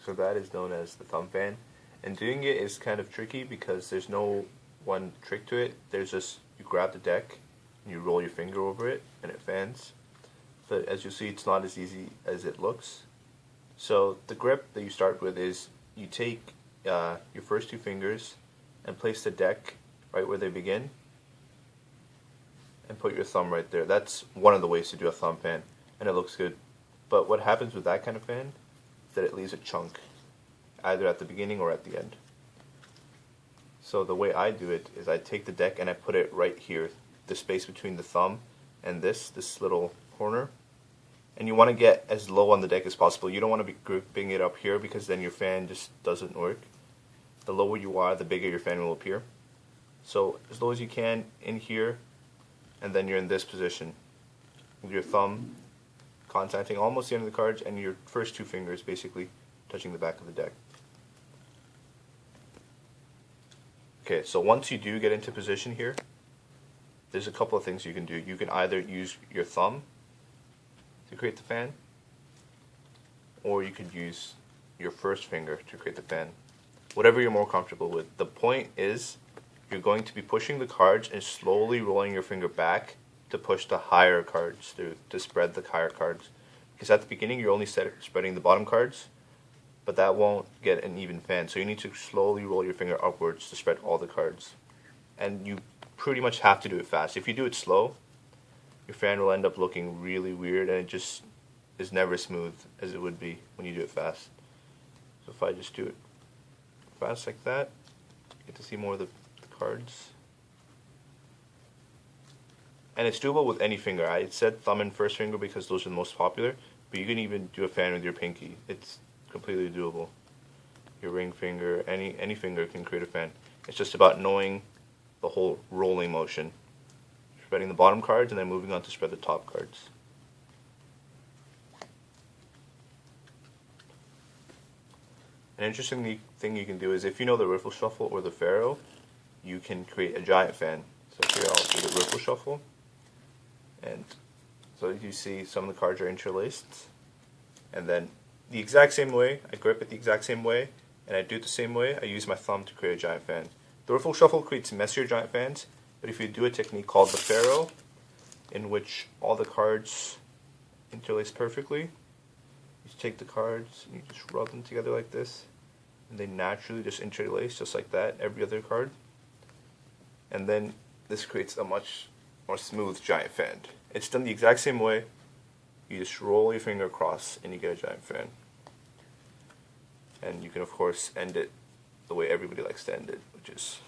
So that is known as the thumb fan. And doing it is kind of tricky because there's no one trick to it. There's just, you grab the deck, and you roll your finger over it, and it fans. But as you see, it's not as easy as it looks. So the grip that you start with is, you take your first two fingers and place the deck right where they begin, and put your thumb right there. That's one of the ways to do a thumb fan, and it looks good. But what happens with that kind of fan is that it leaves a chunk, either at the beginning or at the end. So the way I do it is I take the deck and I put it right here, the space between the thumb and this little corner. And you want to get as low on the deck as possible. You don't want to be gripping it up here because then your fan just doesn't work. The lower you are, the bigger your fan will appear. So as low as you can in here, and then you're in this position with your thumb contacting almost the end of the cards and your first two fingers basically touching the back of the deck. Okay, so once you do get into position here, there's a couple of things you can do. You can either use your thumb to create the fan, or you could use your first finger to create the fan. Whatever you're more comfortable with. The point is, you're going to be pushing the cards and slowly rolling your finger back to push the higher cards through, to spread the higher cards. Because at the beginning you're only spreading the bottom cards, but that won't get an even fan. So you need to slowly roll your finger upwards to spread all the cards. And you pretty much have to do it fast. If you do it slow, your fan will end up looking really weird, and it just is never smooth as it would be when you do it fast. So if I just do it fast like that, you get to see more of the cards. And it's doable with any finger. I said thumb and first finger because those are the most popular, but you can even do a fan with your pinky. It's completely doable. Your ring finger, any finger can create a fan. It's just about knowing the whole rolling motion. Spreading the bottom cards and then moving on to spread the top cards. An interesting thing you can do is, if you know the riffle shuffle or the pharaoh, you can create a giant fan. So here I'll do the riffle shuffle. And so as you see, some of the cards are interlaced. And then the exact same way, I grip it the exact same way, and I do it the same way, I use my thumb to create a giant fan. The riffle shuffle creates messier giant fans, but if you do a technique called the pharaoh, in which all the cards interlace perfectly, you just take the cards and you just rub them together like this, and they naturally just interlace just like that, every other card. And then this creates a much more smooth giant fan. It's done the exact same way. You just roll your finger across and you get a giant fan. And you can of course end it the way everybody likes to end it, which is